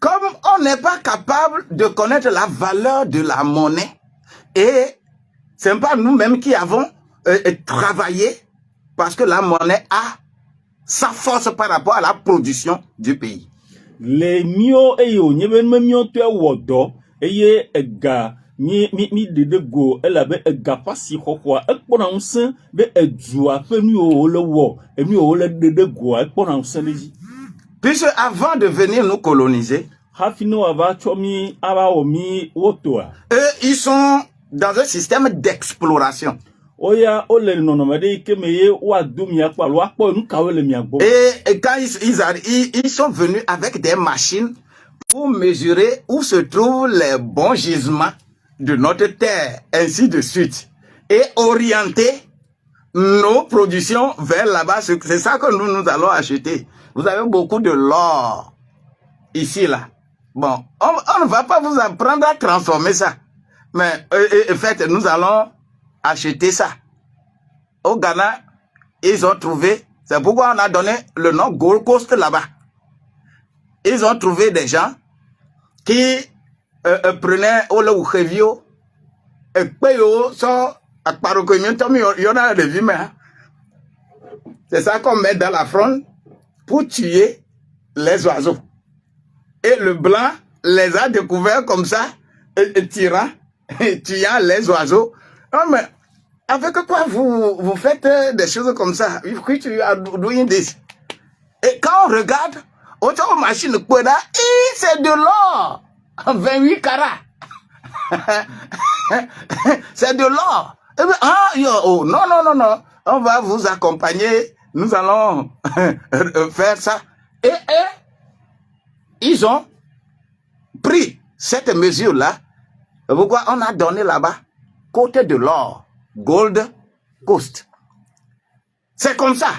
comme on n'est pas capable de connaître la valeur de la monnaie, et c'est pas nous-mêmes qui avons travaillé, parce que la monnaie a sa force par rapport à la production du pays. Les mio eyo nyebe mio to wodo eye ega mi de go elabe ega pasi kokwa ekpona unsen be edua pe mi o le wo emi o le de go ekpona unsen leji. Puisque avant de venir nous coloniser, hafino ava chomi ava omi wotoa. Eux ils sont dans un système d'exploration. Oya ole nonomade kemeye wa dumia kwa lo apo nkawe le miagbo. Et quand ils sont venus avec des machines pour mesurer où se trouvent les bons gisements de notre terre, ainsi de suite, et orienter nos productions vers là-bas. C'est ça que nous allons acheter. Vous avez beaucoup de l'or ici, là. Bon, on ne va pas vous apprendre à transformer ça. Mais en fait, nous allons acheter ça. Au Ghana, ils ont trouvé, c'est pourquoi on a donné le nom Gold Coast là-bas. Ils ont trouvé des gens qui prenaient le Uchevio et Peyo, il y en a des humains. C'est ça qu'on met dans la fronde pour tuer les oiseaux. Et le blanc les a découverts comme ça, tuant les oiseaux. Non, mais avec quoi vous faites des choses comme ça? Which you are doing this? Et quand on regarde, autant machine c'est de l'or. 28 carats. C'est de l'or. Oh, non. On va vous accompagner. Nous allons faire ça. Et ils ont pris cette mesure-là. Pourquoi on a donné là-bas côté de l'or, Gold Coast. C'est comme ça.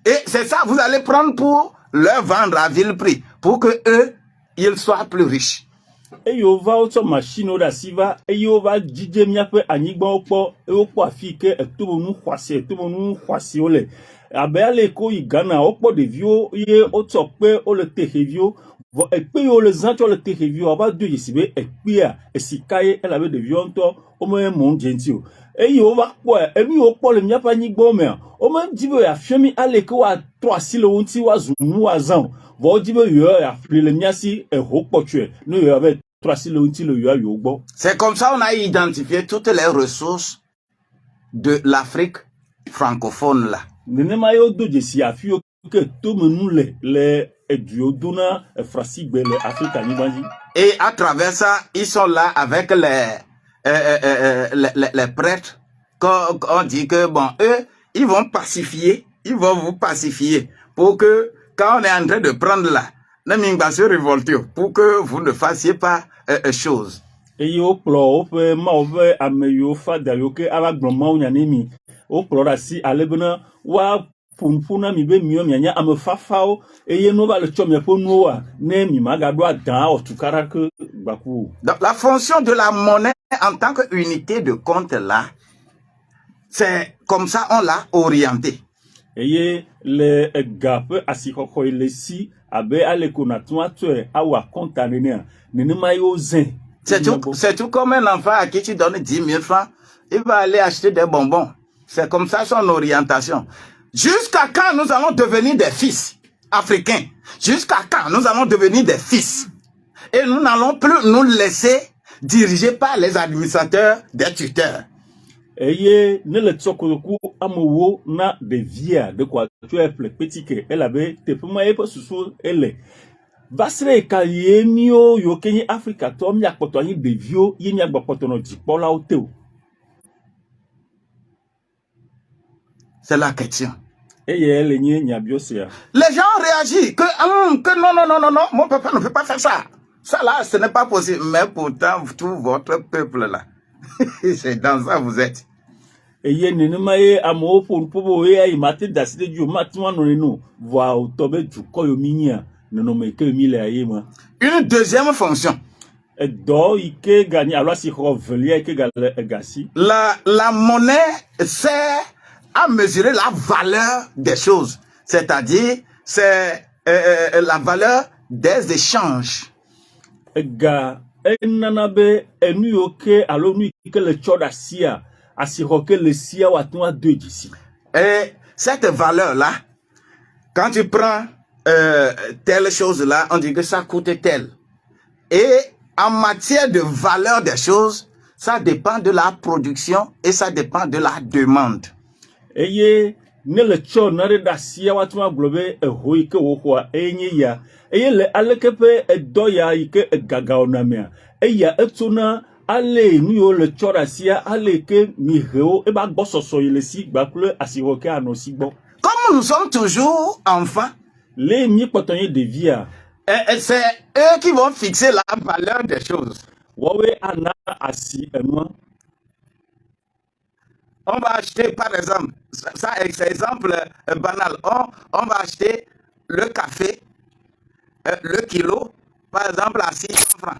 Et c'est ça, vous allez prendre pour leur vendre à vil prix, pour que eux, ils soient plus riches. Eyo va auto machine da siva eyo va jije miape anigba opo ewo po afike etubonu kwasi ole abe ale ko igana opo de vio ye oto pe o le tehevio vo epe yo le zanto le tehevio aba do yesibe epe a esikaye elabe de vio nto o mo mon gentio eyo va po emi opo le miapa anigba o me o mo dibe ya fiemi ale ko wa 3 silo unti wa zumu wa zan vo dibe yo ya le miasi e hopo tue no yo ave. C'est comme ça qu'on a identifié toutes les ressources de l'Afrique francophone là. Et à travers ça, ils sont là avec les prêtres. On dit que bon, eux, ils vont pacifier, ils vont vous pacifier pour que quand on est en train de prendre là, se révolter pour que vous ne fassiez pas chose. Et yo plo pe ma ove ameyo fada yo ke aba gboma onyanemi o plo da si alebena wa punpuna mi be mio mianya amefafao eye no ba le chomia po noa ne mi magado adan otukara ke baku. Donc la fonction de la monnaie en tant qu'unité de compte là, c'est comme ça on l'a orienté. Eye le gape asikoko ile si abe alekona tuatue awa compta nenia nenema yo zen. C'est tout comme un enfant à qui tu donnes 10 000 francs, il va aller acheter des bonbons. C'est comme ça son orientation. Jusqu'à quand nous allons devenir des fils africains? Jusqu'à quand nous allons devenir des fils? Et nous n'allons plus nous laisser diriger par les administrateurs, des tuteurs. Eye ne le tsokoku amowo na de via de quoi tu es petit que elle avait te puma e posusu ele basre ka yemio yo kenyi Africa to mi akpoto yin de vio yemi agbopoto no dipola oteo. C'est la question. Eye ele nyi nyabiosia. Les gens réagissent que non, mon papa ne peut pas faire ça. Ça là, ce n'est pas possible. Mais pourtant, tout votre peuple là, c'est dans ça vous êtes. Eye nenemaye amo pour pobo e ai mate daside ju matwa no no va otobe ju koyo minia no me ke mi le aye ma. Une deuxième fonction. E do ike gani alors si revelia ike gale gasi. La monnaie sert à mesurer la valeur des choses, c'est-à-dire c'est la valeur des échanges. Ega enana be enu yoke alo nu ke le tsɔ ɖe asia asixɔ ke le sia woate ŋu ado dzi. Et cette valeur-là, quand tu prends telle chose-là, on dit que ça coûte tel. Et en matière de valeur des choses, ça dépend de la production et ça dépend de la demande. Eye ne le tsɔ na ɖe asia woate ŋu agblɔ be eho yi ke woxɔa enye ya. Eye le aleke ƒe edɔ ya yi ke egaga wɔna mea, eya etsona ale nu yiwo le tsɔ ɖe asia ale ke mihewo ebe agbɔsɔsɔ yi le si gbakple asixɔ ke anɔ si gbɔ. Comme nous sommes toujours enfants, Le mi kpɔtɔ nye ɖevia. c'est eux qui vont fixer la valeur des choses. Woawoe ana asi enua. On va acheter, par exemple, ça c'est exemple banal, on va acheter le café, le kilo, par exemple, à 600 francs.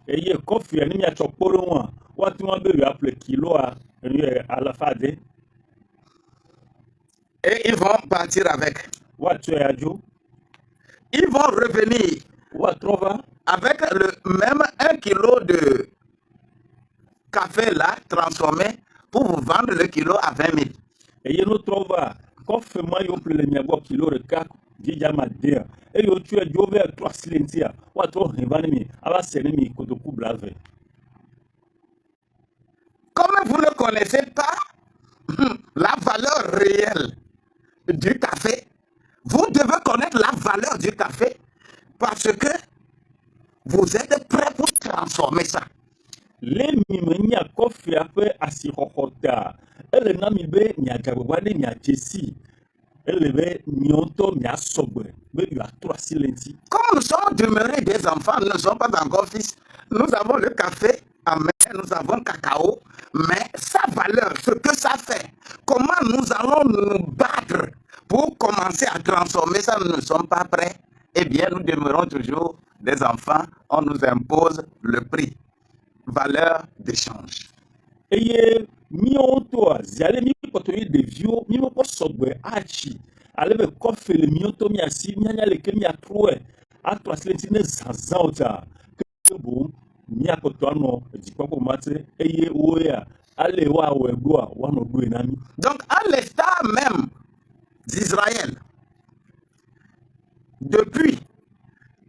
Eye kɔfi ne miatsɔ kpo ɖe ŋua, woate ŋu be yeaƒle kiloa alafa ade. Et ils vont partir avec. Woatsɔe adzo. Ils vont revenir Woatrɔ va. avec le même 1 kilo de café là, transformé, pour vous vendre le kilo à 20 000. Eye no trɔ va. Kɔfi ma yiwo ƒle le mia gbɔ kilo ɖeka dzidzama dea. Eye wotsɔe dzo ve 3 silentia. Woatrɔ hɛ va ne mi. Ava se ne mi kotoku blave. Comme vous ne connaissez pas la valeur réelle du café, vous devez connaître la valeur du café parce que vous êtes prêt pour transformer ça. Le mi me nya kɔfia ƒe asixɔxɔ ta. Ele na mi be miagagbagba ne miadze si. Ele be miɔntɔ miasɔgbe be yeatrɔ asi le ŋuti. Comme nous sommes demeurés des enfants, nous ne sommes pas encore fils, nous avons le café en main, nous avons le cacao, mais sa valeur, ce que ça fait, comment nous allons nous battre pour commencer à transformer ça, nous ne sommes pas prêts. Eh bien, nous demeurons toujours des enfants, on nous impose le prix, valeur d'échange. Eye miawo ŋutɔa, zi ale mi kpɔtɔ nye ɖeviwo, mi mekpɔ sɔgbe atsi. Ale be kɔfe le mi ŋutɔ miasi, mianya leke miatrɔe, atrɔ asi le ŋuti ne zazãwo ta. Ke boŋ miakpɔtɔ anɔ dzikpɔkpɔ mate eye wo ya ale woawɔe ɖoa woanɔ ɖoe na mi. Donc, à l'état même d'Israël, depuis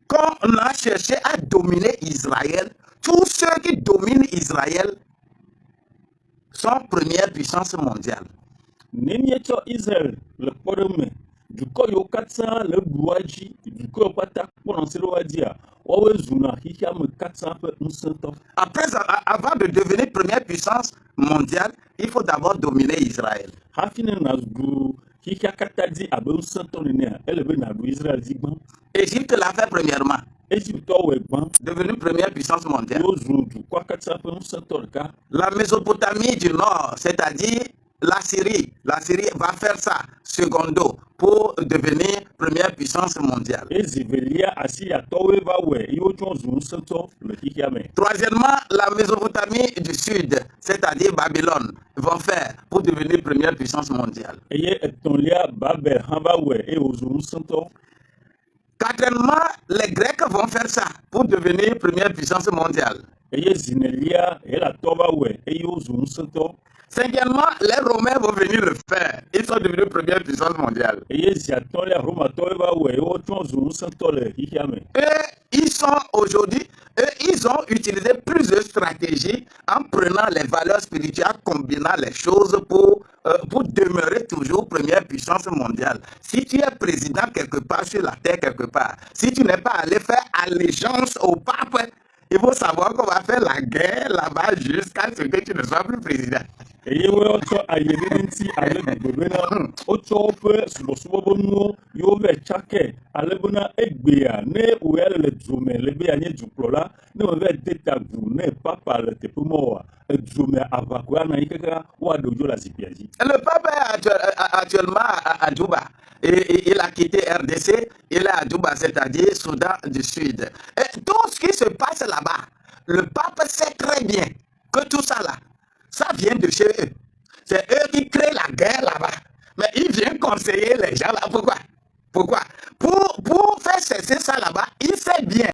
qu'on a cherché à dominer Israël, tous ceux qui dominent Israël sont première puissance mondiale. Ne mietsɔ Israel le kpɔ ɖe me, dukɔ yiwo katã le ɖua dzi, dukɔ yiwo katã kpɔna se ɖe woa dzia, woawoe zuna xixia me katã ƒe ŋusẽtɔ. Après, avant de devenir première puissance mondiale, il faut d'abord dominer Israël. Hafi ne naɖu xixia katã dzi abe ŋusẽtɔ nenea, ele be naɖu Israel dzi gbã. Égypte l'a fait premièrement, Égyptɔwo wɔe gbã. devenu première puissance mondiale. Wozu dukɔa katã ƒe ŋusẽtɔ ɖeka. La Mésopotamie du Nord, c'est-à-dire la Syrie va faire ça, secondo, pour devenir première puissance mondiale. Ezi velia Asiriatɔwoe va wɔe eye wotsɔ zu ŋusẽtɔ le xixia me. Troisièmement, la Mésopotamie du Sud, c'est-à-dire Babylone, vont faire pour devenir première puissance mondiale. Eye etɔ̃lia Babel hã va wɔe eye wozu ŋusẽtɔ. Quatrièmement, les Grecs vont faire ça pour devenir première puissance mondiale. Eye zinelia Helatɔwo va wɔe eye wozu ŋusẽtɔ. Cinquièmement, les Romains vont venir le faire. Ils sont devenus première puissance mondiale. Eye ziatɔ̃lia Romatɔwoe va wɔe eye wotsɔ zu ŋusẽtɔ le xixia me. Et ils sont aujourd'hui, ils ont utilisé plusieurs stratégies en prenant les valeurs spirituelles, combinant les choses pour demeurer toujours première puissance mondiale. Si tu es président quelque part sur la terre, quelque part, si tu n'es pas allé faire allégeance au pape, il faut savoir qu'on va faire la guerre là-bas jusqu'à ce que tu ne sois plus président. Eye wotsɔ ayi ɖe ŋuti ale gbegbe bena wotsɔ woƒe subɔsubɔbɔnuwo yiwo vɛ tsakɛ ale bena egbea ne woya le du me le be yeanye dukplɔla ne wòvɛ de ta gu ne papa le teƒe ma oa edu me aʋakoe anɔ anyi kaka woaɖe dzo le zikpuia dzi. Le pape est actuellement à Djouba. Et il a quitté RDC, il est à Djouba, c'est-à-dire Soudan du Sud. Et tout ce qui se passe là-bas, le pape sait très bien que tout ça là, ça vient de chez eux. C'est eux qui créent la guerre là-bas. Mais il vient conseiller les gens là. Pourquoi? Pourquoi? Pour faire cesser ça là-bas, il sait bien